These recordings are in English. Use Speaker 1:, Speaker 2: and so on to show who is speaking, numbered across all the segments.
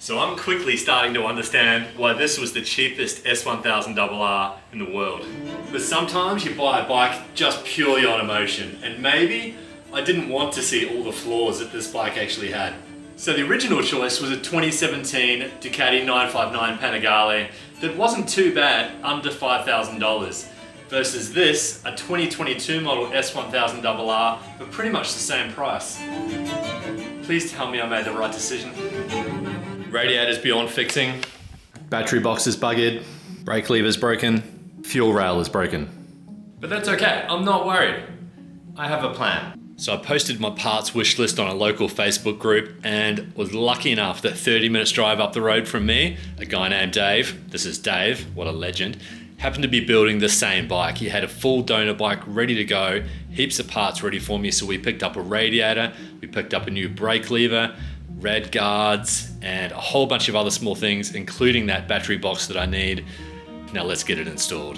Speaker 1: So I'm quickly starting to understand why this was the cheapest S1000Rr in the world. But sometimes you buy a bike just purely on emotion, and maybe I didn't want to see all the flaws that this bike actually had. So the original choice was a 2017 Ducati 959 Panigale that wasn't too bad, under $5,000, versus this, a 2022 model S1000Rr for pretty much the same price. Please tell me I made the right decision. Radiator's beyond fixing, battery box is buggered, brake lever's broken, fuel rail is broken. But that's okay, I'm not worried. I have a plan. So I posted my parts wish list on a local Facebook group and was lucky enough that 30 minutes drive up the road from me, a guy named Dave, this is Dave, what a legend, happened to be building the same bike. He had a full donor bike ready to go, heaps of parts ready for me, so we picked up a radiator, we picked up a new brake lever, red guards, and a whole bunch of other small things, including that battery box that I need. Now let's get it installed.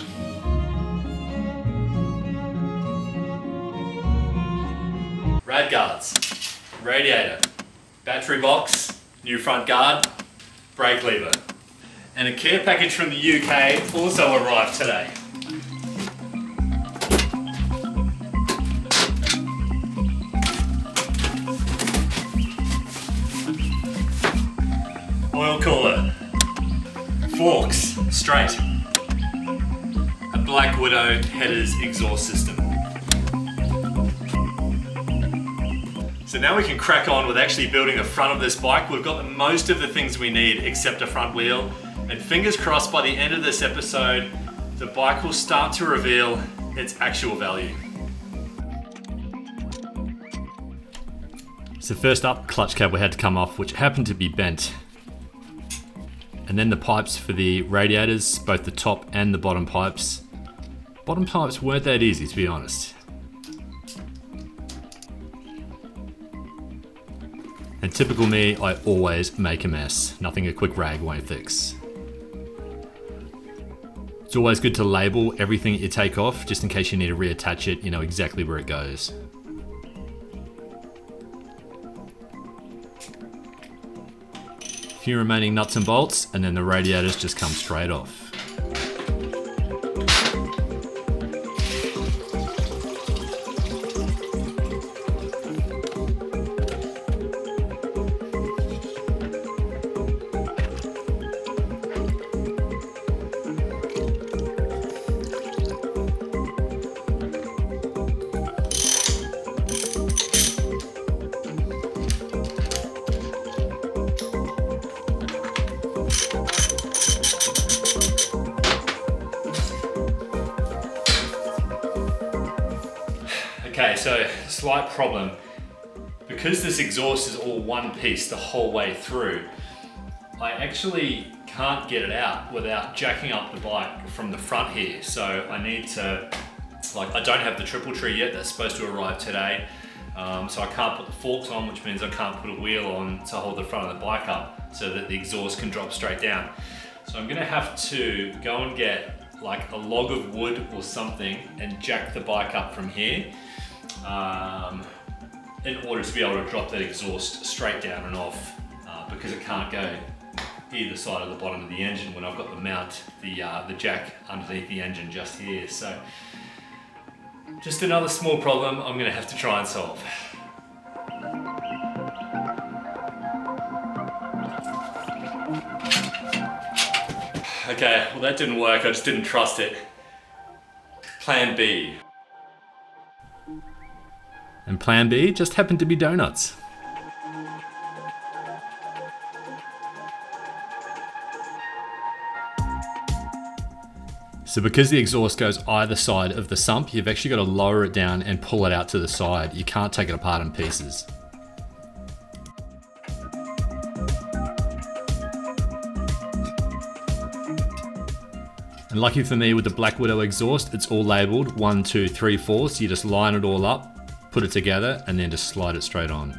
Speaker 1: Rad guards, radiator, battery box, new front guard, brake lever. And a care package from the UK also arrived today. Oil cooler, forks, straight, a Black Widow headers exhaust system. So now we can crack on with actually building the front of this bike. We've got most of the things we need except a front wheel. And fingers crossed by the end of this episode, the bike will start to reveal its actual value. So first up, clutch cable had to come off, which happened to be bent. And then the pipes for the radiators, both the top and the bottom pipes. Bottom pipes weren't that easy, to be honest. And typical me, I always make a mess. Nothing a quick rag won't fix. It's always good to label everything that you take off, just in case you need to reattach it, you know exactly where it goes. A few remaining nuts and bolts, and then the radiators just come straight off. Okay, so slight problem. Because this exhaust is all one piece the whole way through, I actually can't get it out without jacking up the bike from the front here. So I need to, I don't have the triple tree yet, that's supposed to arrive today. So I can't put the forks on, which means I can't put a wheel on to hold the front of the bike up so that the exhaust can drop straight down. So I'm gonna have to go and get like a log of wood or something and jack the bike up from here in order to be able to drop that exhaust straight down and off because it can't go either side of the bottom of the engine when I've got the mount, the jack underneath the engine just here. So just another small problem I'm going to have to try and solve. Okay, well that didn't work, I just didn't trust it. Plan B. And plan B just happened to be donuts. So because the exhaust goes either side of the sump, you've actually got to lower it down and pull it out to the side. You can't take it apart in pieces. And lucky for me with the Black Widow exhaust, it's all labeled 1, 2, 3, 4. So you just line it all up, put it together, and then just slide it straight on.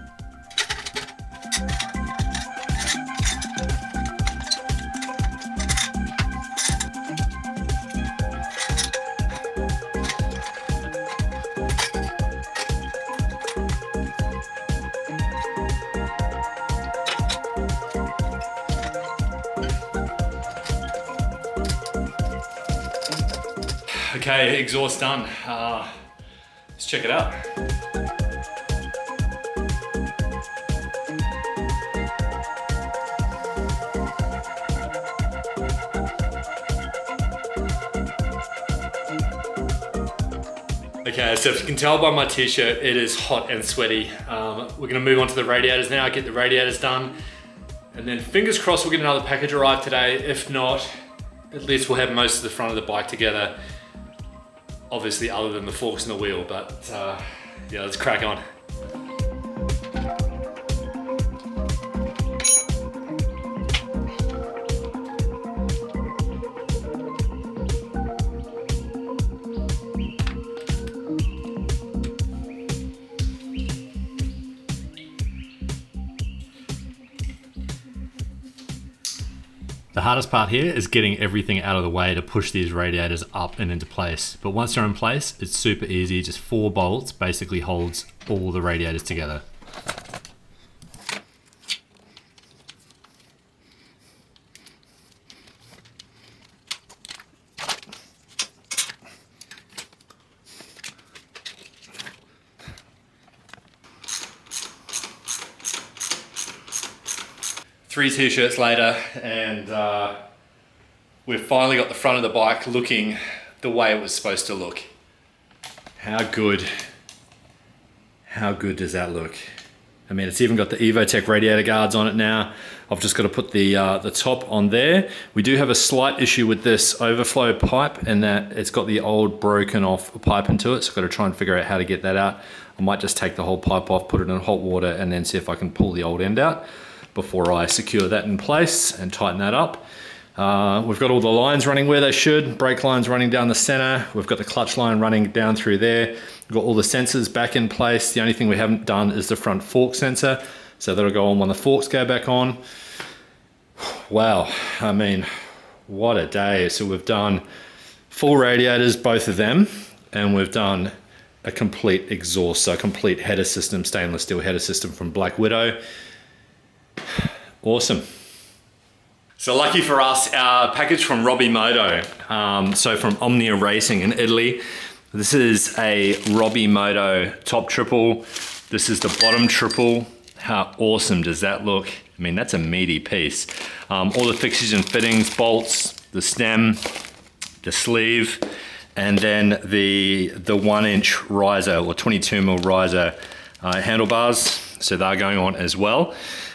Speaker 1: Okay, exhaust done. Let's check it out. Okay, so if you can tell by my t-shirt, it is hot and sweaty. We're gonna move on to the radiators now, get the radiators done, and then fingers crossed we'll get another package arrive today. If not, at least we'll have most of the front of the bike together. Obviously other than the forks and the wheel, but yeah, let's crack on. The hardest part here is getting everything out of the way to push these radiators up and into place. But once they're in place, it's super easy. Just 4 bolts basically holds all the radiators together. Three t-shirts later, and we've finally got the front of the bike looking the way it was supposed to look. How good does that look? I mean, it's even got the Evotech radiator guards on it now. I've just got to put the top on there. We do have a slight issue with this overflow pipe, and that it's got the old broken off pipe into it, so I've got to try and figure out how to get that out. I might just take the whole pipe off, put it in hot water, and then see if I can pull the old end out before I secure that in place and tighten that up. We've got all the lines running where they should, brake lines running down the center. We've got the clutch line running down through there. We've got all the sensors back in place. The only thing we haven't done is the front fork sensor. So that'll go on when the forks go back on. Wow, I mean, what a day. So we've done full radiators, both of them, and we've done a complete exhaust, so a complete header system, stainless steel header system from Black Widow. Awesome. So lucky for us, our package from Moto, so from Omnia Racing in Italy. This is a Moto top triple. This is the bottom triple. How awesome does that look? I mean, that's a meaty piece. All the fixtures and fittings, bolts, the stem, the sleeve, and then the 1-inch riser or 22mm riser handlebars. So they're going on as well.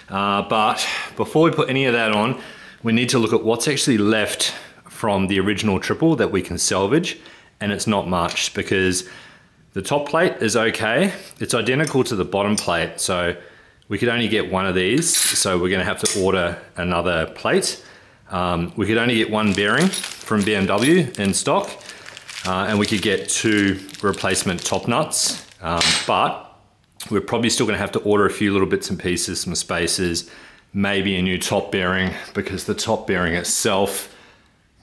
Speaker 1: But before we put any of that on, we need to look at what's actually left from the original triple that we can salvage, and it's not much because the top plate is okay. It's identical to the bottom plate, so we could only get one of these, so we're gonna have to order another plate. We could only get one bearing from BMW in stock, and we could get 2 replacement top nuts, but we're probably still gonna have to order a few little bits and pieces, some spacers, maybe a new top bearing, because the top bearing itself,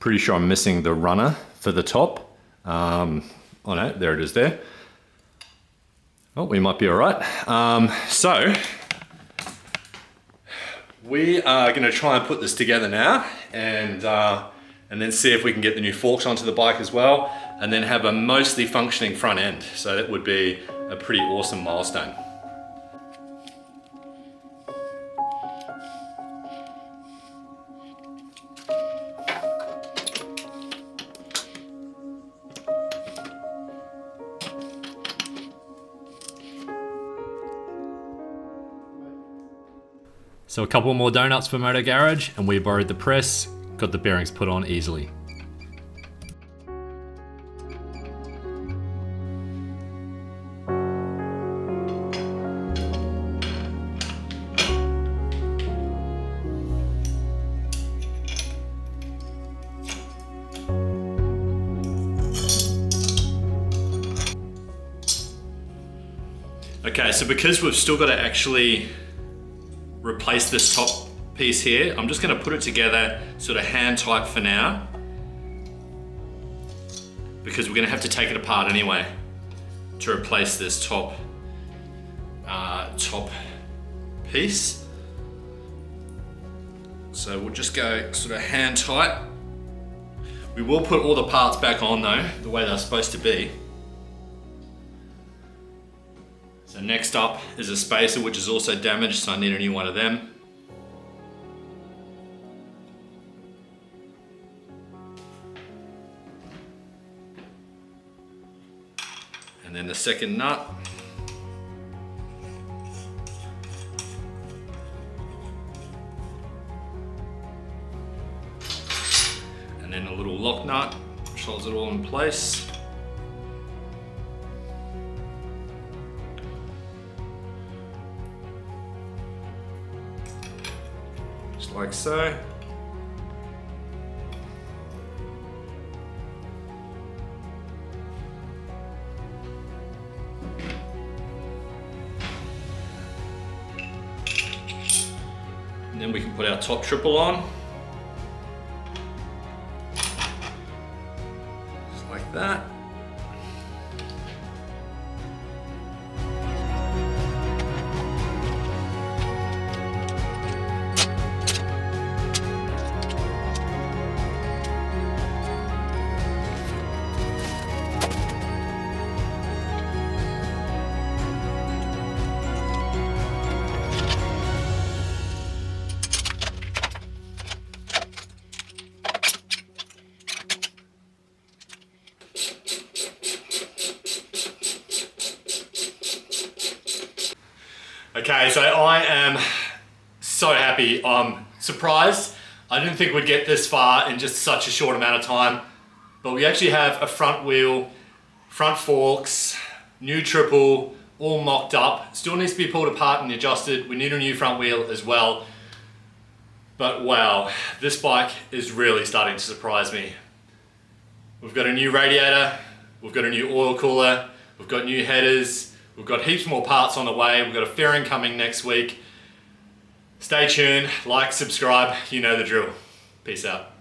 Speaker 1: pretty sure I'm missing the runner for the top. Oh no, there it is there. Oh, we might be all right. So, we are gonna try and put this together now, and then see if we can get the new forks onto the bike as well, and then have a mostly functioning front end. So that would be a pretty awesome milestone. So a couple more donuts for Moto Garage, and we borrowed the press, got the bearings put on easily. Okay, so because we've still got to actually replace this top piece here, I'm just going to put it together sort of hand tight for now, because we're going to have to take it apart anyway to replace this top piece. So we'll just go sort of hand tight. We will put all the parts back on though, the way they're supposed to be. So next up is a spacer, which is also damaged, so I need a new one of them. And then the second nut. And then a little lock nut, which holds it all in place. Just like so. And then we can put our top triple on. Just like that. Okay, so I am so happy. I'm surprised. I didn't think we'd get this far in just such a short amount of time, but we actually have a front wheel, front forks, new triple, all mocked up. Still needs to be pulled apart and adjusted. We need a new front wheel as well. But wow, this bike is really starting to surprise me. We've got a new radiator, we've got a new oil cooler, we've got new headers, we've got heaps more parts on the way, we've got a fairing coming next week. Stay tuned, like, subscribe, you know the drill. Peace out.